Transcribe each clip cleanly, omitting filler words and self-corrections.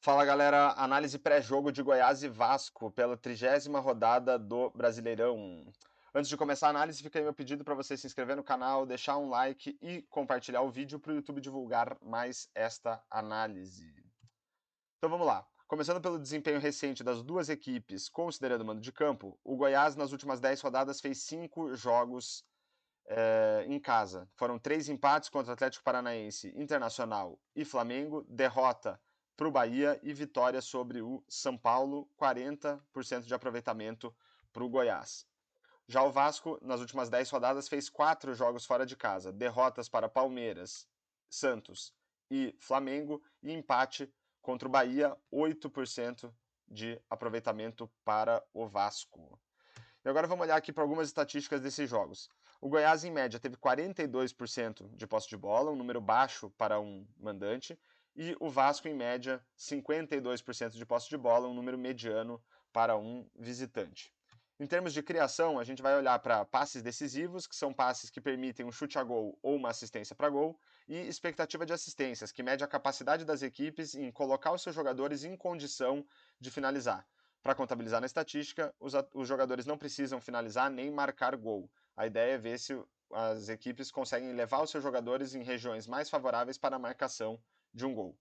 Fala galera, análise pré-jogo de Goiás e Vasco pela 30ª rodada do Brasileirão. Antes de começar a análise, fica aí meu pedido para você se inscrever no canal, deixar um like e compartilhar o vídeo para o YouTube divulgar mais esta análise. Então vamos lá. Começando pelo desempenho recente das duas equipes, considerando o mando de campo, o Goiás nas últimas 10 rodadas fez 5 jogos em casa. Foram 3 empates contra Atlético Paranaense, Internacional e Flamengo, derrota para o Bahia e vitória sobre o São Paulo, 40% de aproveitamento para o Goiás. Já o Vasco, nas últimas 10 rodadas, fez 4 jogos fora de casa, derrotas para Palmeiras, Santos e Flamengo e empate contra o Bahia, 8% de aproveitamento para o Vasco. E agora vamos olhar aqui para algumas estatísticas desses jogos. O Goiás, em média, teve 42% de posse de bola, um número baixo para um mandante, e o Vasco, em média, 52% de posse de bola, um número mediano para um visitante. Em termos de criação, a gente vai olhar para passes decisivos, que são passes que permitem um chute a gol ou uma assistência para gol, e expectativa de assistências, que mede a capacidade das equipes em colocar os seus jogadores em condição de finalizar. Para contabilizar na estatística, os jogadores não precisam finalizar nem marcar gol. A ideia é ver se as equipes conseguem levar os seus jogadores em regiões mais favoráveis para a marcação de um gol.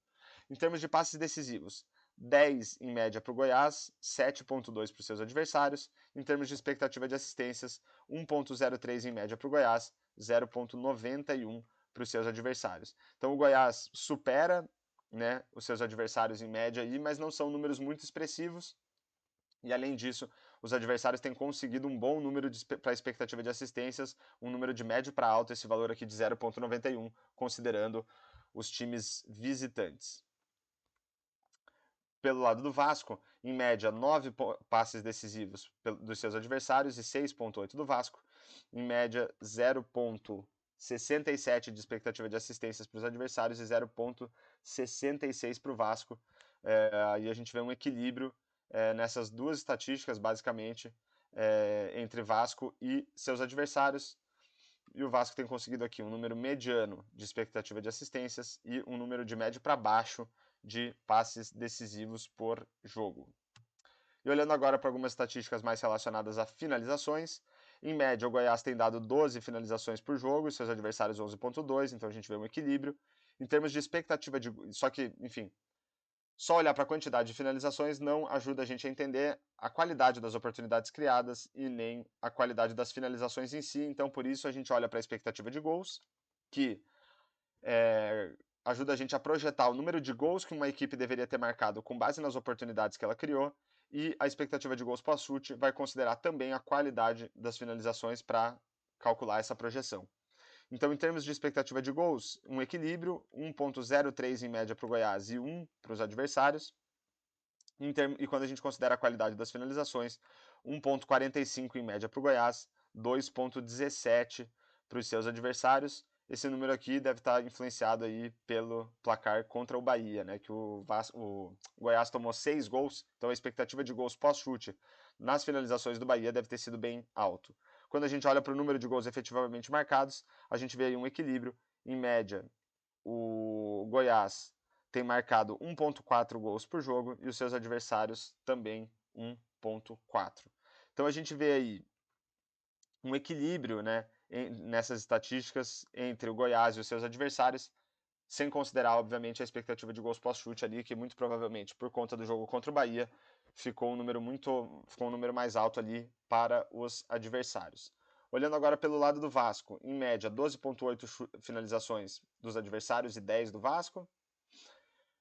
Em termos de passes decisivos, 10 em média para o Goiás, 7,2 para os seus adversários. Em termos de expectativa de assistências, 1,03 em média para o Goiás, 0,91 para os seus adversários. Então o Goiás supera, né, os seus adversários em média, mas não são números muito expressivos. E além disso, os adversários têm conseguido um bom número para a expectativa de assistências, um número de médio para alto, esse valor aqui de 0,91, considerando os times visitantes. Pelo lado do Vasco, em média, 9 passes decisivos dos seus adversários e 6,8 do Vasco. Em média, 0,67 de expectativa de assistências para os adversários e 0,66 para o Vasco. Aí a gente vê um equilíbrio nessas duas estatísticas, basicamente, entre Vasco e seus adversários. E o Vasco tem conseguido aqui um número mediano de expectativa de assistências e um número de médio para baixo de passes decisivos por jogo. E olhando agora para algumas estatísticas mais relacionadas a finalizações, em média o Goiás tem dado 12 finalizações por jogo e seus adversários 11,2, então a gente vê um equilíbrio. Em termos de expectativa de... Só que, enfim, só olhar para a quantidade de finalizações não ajuda a gente a entender a qualidade das oportunidades criadas e nem a qualidade das finalizações em si. Então, por isso, a gente olha para a expectativa de gols, que ajuda a gente a projetar o número de gols que uma equipe deveria ter marcado com base nas oportunidades que ela criou, e a expectativa de gols pós-chute vai considerar também a qualidade das finalizações para calcular essa projeção. Então, em termos de expectativa de gols, um equilíbrio, 1,03 em média para o Goiás e 1 para os adversários. E quando a gente considera a qualidade das finalizações, 1,45 em média para o Goiás, 2,17 para os seus adversários. Esse número aqui deve estar influenciado aí pelo placar contra o Bahia, né? Que o Goiás tomou 6 gols, então a expectativa de gols pós-chute nas finalizações do Bahia deve ter sido bem alto. Quando a gente olha para o número de gols efetivamente marcados, a gente vê aí um equilíbrio. Em média, o Goiás tem marcado 1,4 gols por jogo e os seus adversários também 1,4. Então a gente vê aí um equilíbrio, né, nessas estatísticas entre o Goiás e os seus adversários, sem considerar, obviamente, a expectativa de gols pós-chute ali, que muito provavelmente, por conta do jogo contra o Bahia, ficou um número mais alto ali para os adversários. Olhando agora pelo lado do Vasco, em média, 12,8 finalizações dos adversários e 10 do Vasco.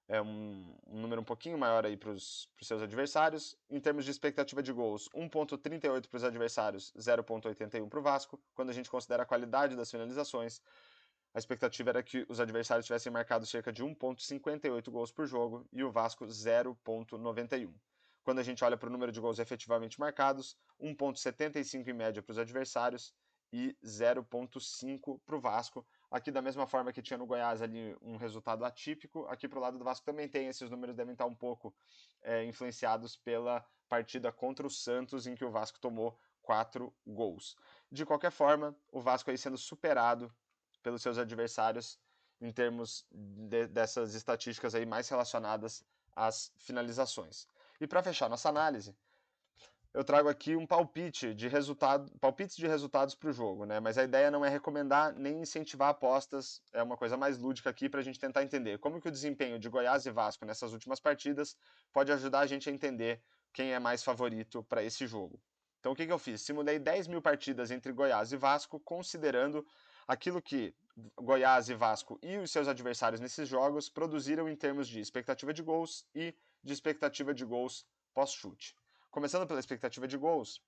É um número um pouquinho maior aí para os seus adversários. Em termos de expectativa de gols, 1,38 para os adversários, 0,81 para o Vasco. Quando a gente considera a qualidade das finalizações, a expectativa era que os adversários tivessem marcado cerca de 1,58 gols por jogo e o Vasco 0,91. Quando a gente olha para o número de gols efetivamente marcados, 1,75 em média para os adversários e 0,5 para o Vasco. Aqui da mesma forma que tinha no Goiás ali um resultado atípico, aqui para o lado do Vasco também tem, esses números devem estar um pouco influenciados pela partida contra o Santos, em que o Vasco tomou 4 gols. De qualquer forma, o Vasco aí sendo superado pelos seus adversários em termos dessas estatísticas aí mais relacionadas as finalizações. E para fechar nossa análise, eu trago aqui um palpite de palpites de resultados para o jogo, né? Mas a ideia não é recomendar nem incentivar apostas, é uma coisa mais lúdica aqui para a gente tentar entender como que o desempenho de Goiás e Vasco nessas últimas partidas pode ajudar a gente a entender quem é mais favorito para esse jogo. Então o que eu fiz? Simulei 10 mil partidas entre Goiás e Vasco, considerando aquilo que Goiás e Vasco e os seus adversários nesses jogos produziram em termos de expectativa de gols e de expectativa de gols pós-chute. Começando pela expectativa de gols,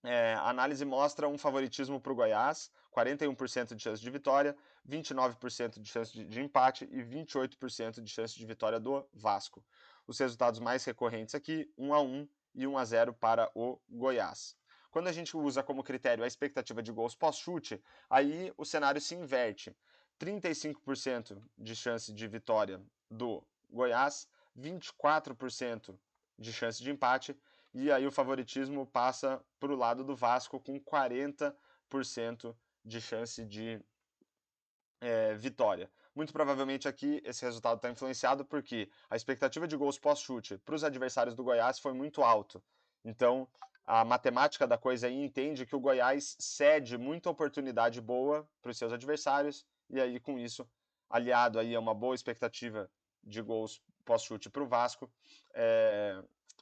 a análise mostra um favoritismo para o Goiás, 41% de chance de vitória, 29% de chance de empate e 28% de chance de vitória do Vasco. Os resultados mais recorrentes aqui, 1-1 e 1-0 para o Goiás. Quando a gente usa como critério a expectativa de gols pós-chute, aí o cenário se inverte. 35% de chance de vitória do Goiás, 24% de chance de empate, e aí o favoritismo passa para o lado do Vasco com 40% de chance de vitória. Muito provavelmente aqui esse resultado está influenciado porque a expectativa de gols pós-chute para os adversários do Goiás foi muito alto. Então a matemática da coisa aí entende que o Goiás cede muita oportunidade boa para os seus adversários, e aí com isso, aliado aí a uma boa expectativa de gols pós-chute para o Vasco,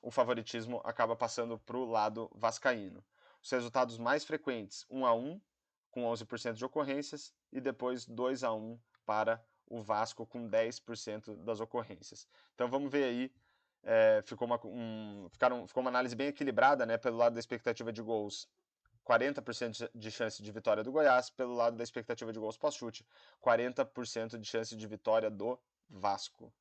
o favoritismo acaba passando para o lado vascaíno. Os resultados mais frequentes, 1-1, com 11% de ocorrências, e depois 2-1 para o Vasco, com 10% das ocorrências. Então vamos ver aí, ficou uma análise bem equilibrada, né, pelo lado da expectativa de gols. 40% de chance de vitória do Goiás, pelo lado da expectativa de gols pós-chute, 40% de chance de vitória do Vasco.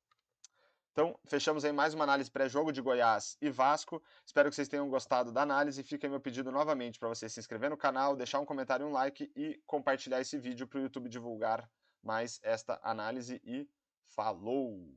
Então, fechamos aí mais uma análise pré-jogo de Goiás e Vasco. Espero que vocês tenham gostado da análise. Fica aí meu pedido novamente para você se inscrever no canal, deixar um comentário e um like e compartilhar esse vídeo para o YouTube divulgar mais esta análise. E falou!